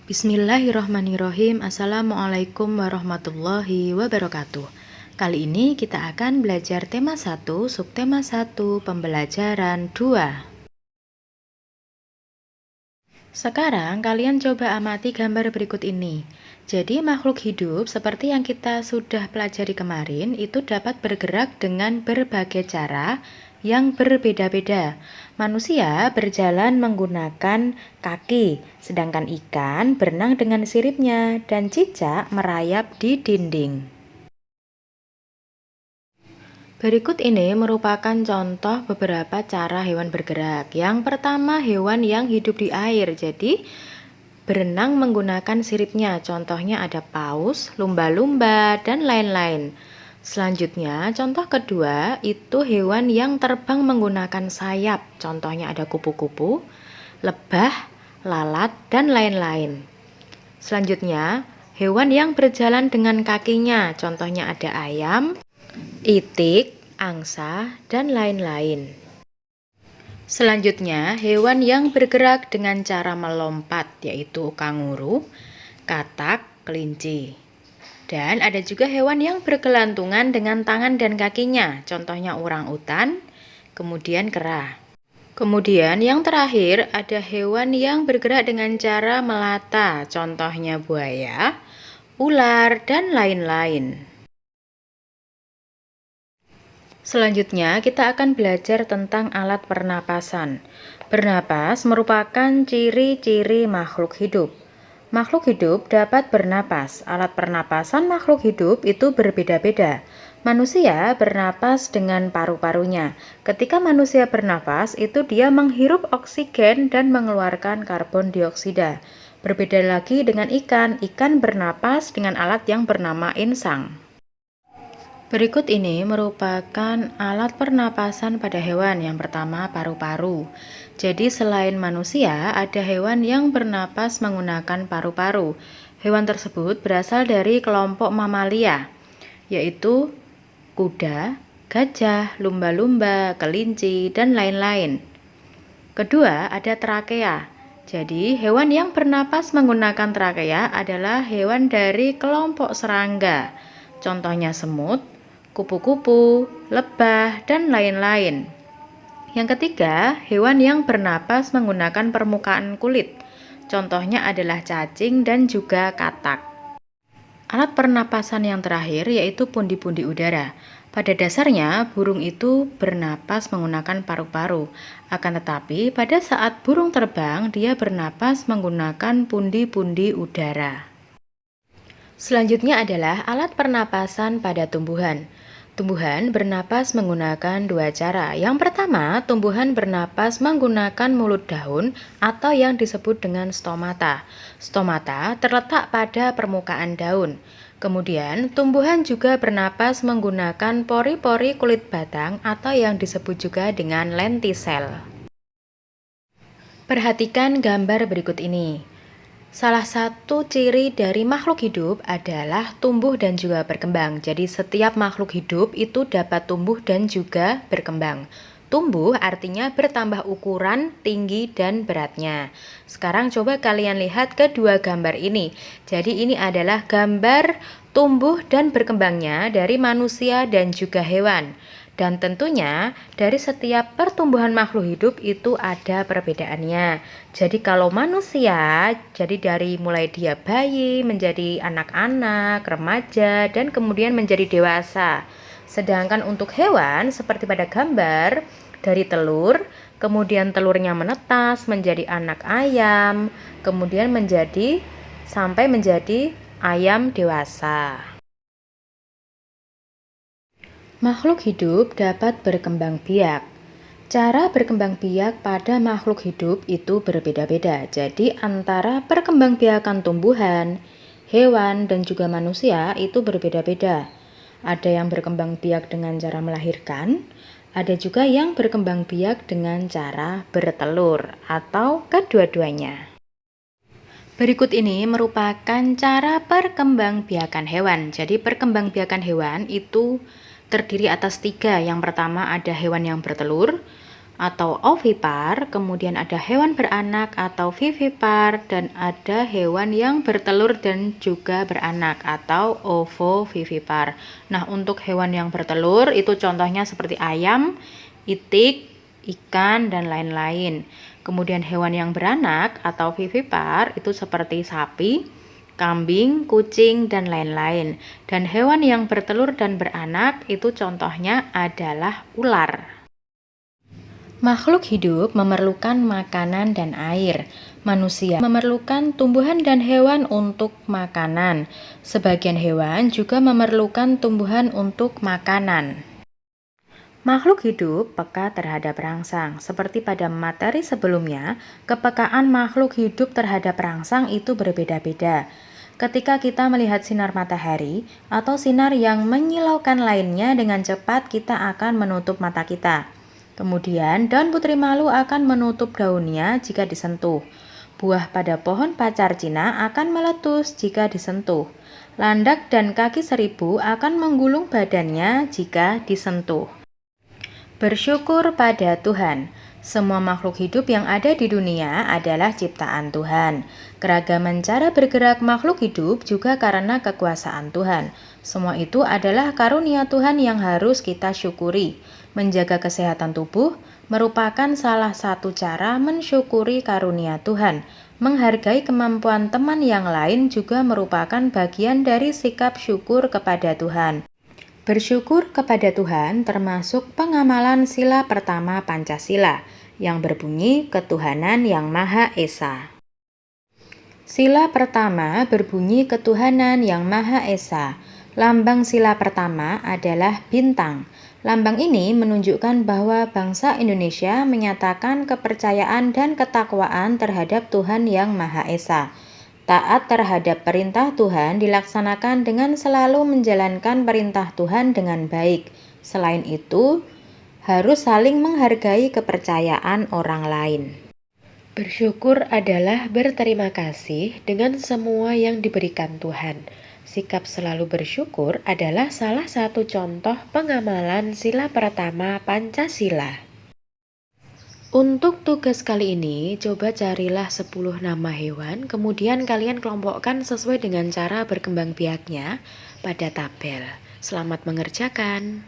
Bismillahirrahmanirrahim. Assalamualaikum warahmatullahi wabarakatuh. Kali ini kita akan belajar tema 1, subtema 1, pembelajaran 2. Sekarang kalian coba amati gambar berikut ini. Jadi makhluk hidup seperti yang kita sudah pelajari kemarin itu dapat bergerak dengan berbagai cara yang berbeda-beda. Manusia berjalan menggunakan kaki, sedangkan ikan berenang dengan siripnya dan cicak merayap di dinding. Berikut ini merupakan contoh beberapa cara hewan bergerak. Yang pertama, hewan yang hidup di air. Jadi, berenang menggunakan siripnya. Contohnya ada paus, lumba-lumba, dan lain-lain. Selanjutnya, contoh kedua itu hewan yang terbang menggunakan sayap. Contohnya ada kupu-kupu, lebah, lalat, dan lain-lain. Selanjutnya, hewan yang berjalan dengan kakinya. Contohnya ada ayam, itik, angsa, dan lain-lain. Selanjutnya, hewan yang bergerak dengan cara melompat, yaitu kanguru, katak, kelinci. Dan ada juga hewan yang bergelantungan dengan tangan dan kakinya, contohnya orang-utan, kemudian kera. Kemudian yang terakhir ada hewan yang bergerak dengan cara melata, contohnya buaya, ular, dan lain-lain. Selanjutnya kita akan belajar tentang alat pernapasan. Bernapas merupakan ciri-ciri makhluk hidup. Makhluk hidup dapat bernapas. Alat pernapasan makhluk hidup itu berbeda-beda. Manusia bernapas dengan paru-parunya. Ketika manusia bernapas, itu dia menghirup oksigen dan mengeluarkan karbon dioksida. Berbeda lagi dengan ikan. Ikan bernapas dengan alat yang bernama insang. Berikut ini merupakan alat pernapasan pada hewan. Yang pertama, paru-paru. Jadi selain manusia, ada hewan yang bernapas menggunakan paru-paru. Hewan tersebut berasal dari kelompok mamalia, yaitu kuda, gajah, lumba-lumba, kelinci, dan lain-lain. Kedua, ada trakea. Jadi, hewan yang bernapas menggunakan trakea adalah hewan dari kelompok serangga. Contohnya semut, kupu-kupu, lebah, dan lain-lain. Yang ketiga, hewan yang bernapas menggunakan permukaan kulit. Contohnya adalah cacing dan juga katak. Alat pernapasan yang terakhir yaitu pundi-pundi udara. Pada dasarnya, burung itu bernapas menggunakan paru-paru. Akan tetapi, pada saat burung terbang, dia bernapas menggunakan pundi-pundi udara. Selanjutnya adalah alat pernapasan pada tumbuhan. Tumbuhan bernapas menggunakan dua cara. Yang pertama, tumbuhan bernapas menggunakan mulut daun atau yang disebut dengan stomata. Stomata terletak pada permukaan daun. Kemudian, tumbuhan juga bernapas menggunakan pori-pori kulit batang atau yang disebut juga dengan lentisel. Perhatikan gambar berikut ini. Salah satu ciri dari makhluk hidup adalah tumbuh dan juga berkembang. Jadi setiap makhluk hidup itu dapat tumbuh dan juga berkembang. Tumbuh artinya bertambah ukuran, tinggi, dan beratnya. Sekarang coba kalian lihat kedua gambar ini. Jadi ini adalah gambar tumbuh dan berkembangnya dari manusia dan juga hewan. Dan tentunya dari setiap pertumbuhan makhluk hidup itu ada perbedaannya. Jadi kalau manusia, jadi dari mulai dia bayi, menjadi anak-anak, remaja, dan kemudian menjadi dewasa. Sedangkan untuk hewan, seperti pada gambar, dari telur, kemudian telurnya menetas menjadi anak ayam, kemudian sampai menjadi ayam dewasa. Makhluk hidup dapat berkembang biak. Cara berkembang biak pada makhluk hidup itu berbeda-beda. Jadi antara perkembangbiakan tumbuhan, hewan, dan juga manusia itu berbeda-beda. Ada yang berkembang biak dengan cara melahirkan, ada juga yang berkembang biak dengan cara bertelur atau kedua-duanya. Berikut ini merupakan cara perkembangbiakan hewan. Jadi perkembangbiakan hewan itu terdiri atas 3. Yang pertama ada hewan yang bertelur, atau ovipar, kemudian ada hewan beranak atau vivipar, dan ada hewan yang bertelur dan juga beranak atau ovovivipar. Nah, untuk hewan yang bertelur itu contohnya seperti ayam, itik, ikan, dan lain-lain. Kemudian hewan yang beranak atau vivipar itu seperti sapi, kambing, kucing, dan lain-lain. Dan hewan yang bertelur dan beranak itu contohnya adalah ular. Makhluk hidup memerlukan makanan dan air. Manusia memerlukan tumbuhan dan hewan untuk makanan. Sebagian hewan juga memerlukan tumbuhan untuk makanan. Makhluk hidup peka terhadap rangsang. Seperti pada materi sebelumnya, kepekaan makhluk hidup terhadap rangsang itu berbeda-beda. Ketika kita melihat sinar matahari atau sinar yang menyilaukan lainnya dengan cepat, kita akan menutup mata kita. Kemudian, daun putri malu akan menutup daunnya jika disentuh. Buah pada pohon pacar Cina akan meletus jika disentuh. Landak dan kaki seribu akan menggulung badannya jika disentuh. Bersyukur pada Tuhan. Semua makhluk hidup yang ada di dunia adalah ciptaan Tuhan. Keragaman cara bergerak makhluk hidup juga karena kekuasaan Tuhan. Semua itu adalah karunia Tuhan yang harus kita syukuri. Menjaga kesehatan tubuh merupakan salah satu cara mensyukuri karunia Tuhan. Menghargai kemampuan teman yang lain juga merupakan bagian dari sikap syukur kepada Tuhan. Bersyukur kepada Tuhan termasuk pengamalan sila pertama Pancasila yang berbunyi ketuhanan yang Maha Esa. Sila pertama berbunyi ketuhanan yang Maha Esa. Lambang sila pertama adalah bintang. Lambang ini menunjukkan bahwa bangsa Indonesia menyatakan kepercayaan dan ketakwaan terhadap Tuhan yang Maha Esa. Taat terhadap perintah Tuhan dilaksanakan dengan selalu menjalankan perintah Tuhan dengan baik. Selain itu, harus saling menghargai kepercayaan orang lain. Bersyukur adalah berterima kasih dengan semua yang diberikan Tuhan. Sikap selalu bersyukur adalah salah satu contoh pengamalan sila pertama Pancasila. Untuk tugas kali ini, coba carilah 10 nama hewan, kemudian kalian kelompokkan sesuai dengan cara berkembang biaknya pada tabel. Selamat mengerjakan.